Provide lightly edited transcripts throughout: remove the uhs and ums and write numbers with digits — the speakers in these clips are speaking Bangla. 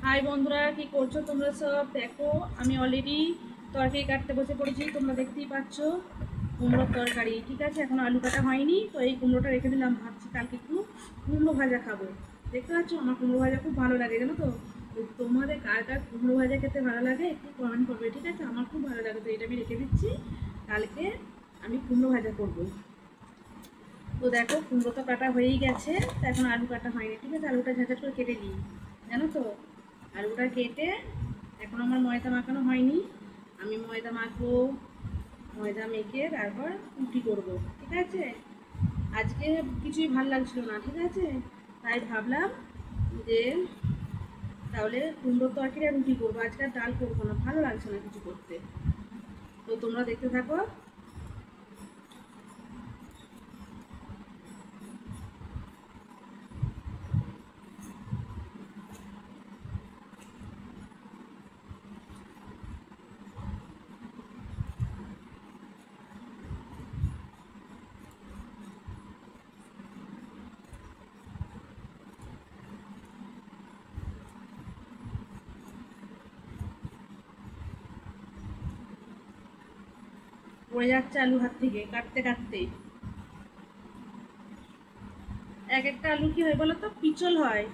হাই বন্ধুরা, কি করছো তোমরা সব? দেখো, আমি অলরেডি তরকারি কাটতে বসে পড়েছি। তোমরা দেখতেই পাচ্ছ কুমড়োর তরকারি। ঠিক আছে, এখন আলু কাটা হয়নি, তো এই কুমড়োটা রেখে দিলাম। ভাবছি কালকে একটু কুমড়ো ভাজা খাবো। দেখতে পাচ্ছ আমার কুমড়ো ভাজা খুব ভালো লাগে, জানো তো। তো তোমাদের কার কার কুমড়ো ভাজা খেতে ভালো লাগে একটু কমেন্ট করবে, ঠিক আছে? আমার খুব ভালো লাগে, তো এটা আমি রেখে দিচ্ছি। কালকে আমি কুমড়ো ভাজা করবো। তো দেখো, কুমড়ো তো কাটা হয়েই গেছে, তো এখন আলু কাটা হয়নি। ঠিক আছে, আলুটা ঝাঁঝাট করে কেটে নিই, জানো তো। আলুটা কেটে, এখন আমার ময়দা মাখানো হয়নি, আমি ময়দা মাখবো। ময়দা মেখে তারপর রুটি করব, ঠিক আছে। আজকে কিছুই ভাল লাগছিল না, ঠিক আছে, তাই ভাবলাম যে তাহলে কুমড়োর তরকারি আর রুটি করবো। আজকে আর ডাল করবো না, ভালো লাগছে না কিছু করতে। তো তোমরা দেখতে থাকো। পড়ে যাচ্ছে আলু হাত থেকে কাটতে কাটতে। এক একটা আলু কি হয় বলো তো, পিছল হয়,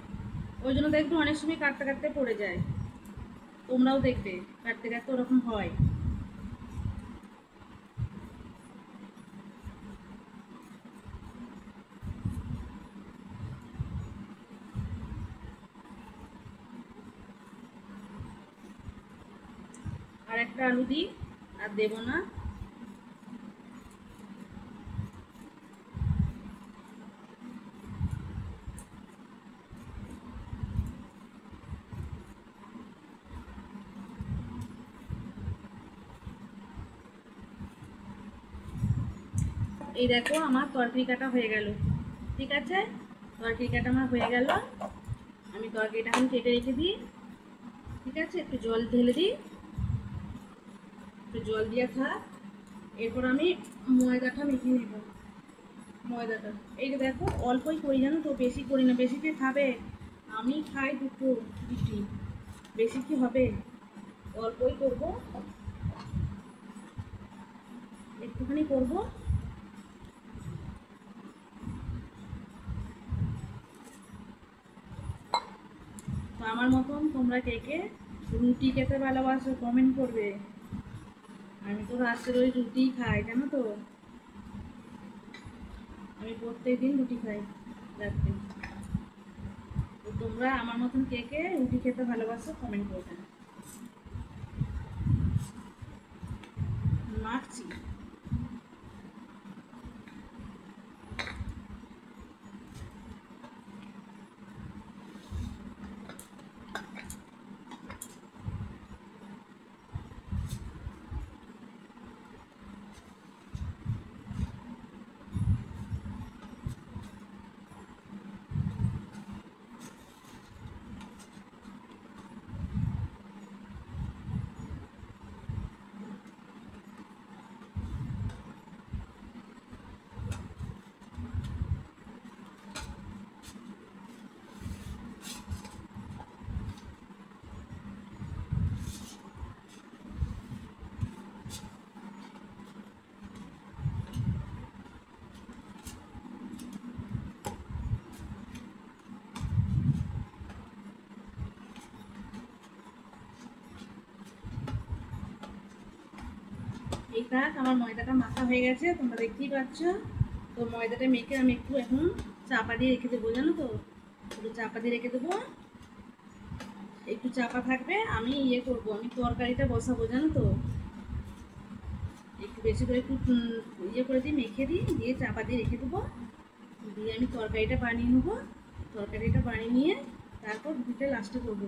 ওই জন্য দেখবে অনেক সময় কাটতে কাটতে পড়ে যায়। তোমরাও দেখবে কাটতে কাটতে ওরকম হয়। আর একটা আলু দিই, আর দেবো না। এই দেখো আমার তরকারি কাটা হয়ে গেল, ঠিক আছে। তরকারি কাটা আমার হয়ে গেল। আমি তরকারিটা এখন কেটে রেখে দিই, ঠিক আছে। একটু জল ঢেলে দিই, একটু জল দিয়ে থাক। এরপর আমি ময়দাটা মেখে নেব। ময়দাটা এই যে দেখো, অল্পই করি, জানো তো, বেশি করি না। বেশি কি খাবে? আমি খাই দুটো রুটি, বেশি কি হবে? অল্পই করব, একটুখানি করব। তো আমার মতন তোমরা কে কে রুটি খেতে ভালোবাসো কমেন্ট করবে। আমি তো রাত্রে ওই রুটিই খাই, জানো তো। আমি প্রত্যেক দিন রুটি খাই রাত্রে। তো তোমরা আমার মতন কে কে রুটি খেতে ভালোবাসো কমেন্ট করবে। মাখছি। এই থাক, আমার ময়দাটা মাখা হয়ে গেছে, তোমরা দেখতেই পাচ্ছ। তো ময়দাটা মেখে আমি একটু এখন চাপা দিয়ে রেখে দেবো, জানো তো। একটু চাপা দিয়ে রেখে দেবো, একটু চাপা থাকবে। আমি করবো, আমি তরকারিটা বসাবো, জানো তো। একটু বেশি করে একটু করে দিই, মেখে দিই, দিয়ে চাপা দিয়ে রেখে দেবো। দিয়ে আমি তরকারিটা বানিয়ে নেবো। তরকারিটা বানিয়ে নিয়ে তারপর রুটিটা লাস্টে করবো।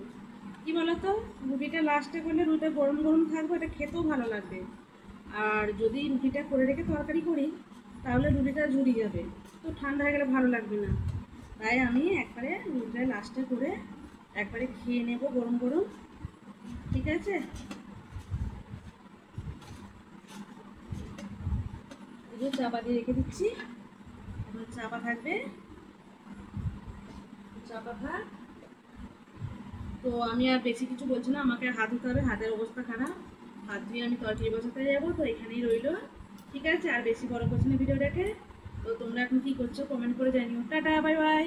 কি বলতো, রুটিটা লাস্টে করলে রুটিটা গরম গরম থাকবে, এটা খেতেও ভালো লাগবে। আর যদি রুটিটা করে রেখে তরকারি করি, তাহলে রুটিটা ঝুরি যাবে, তো ঠান্ডা হয়ে গেলে ভালো লাগবে না। তাই আমি একবারে রুটিটা লাস্টে করে একবারে খেয়ে নেব গরম গরম, ঠিক আছে। এই চাপা দিয়ে রেখে দিচ্ছি, এখন চাপা থাকবে, চাপা থাক। তো আমি আর বেশি কিছু বলছি না, আমাকে হাত ধুতে হবে, হাতের অবস্থা খারাপ। হাত ধুয়ে আমি তরকারি বসাতে যাবো, তো এখানেই রইলো। ঠিক আছে, আর বেশি বড় করছি না ভিডিওটাকে। তো তোমরা এখন কি করছো কমেন্ট করে জানিও। Tata, bye bye.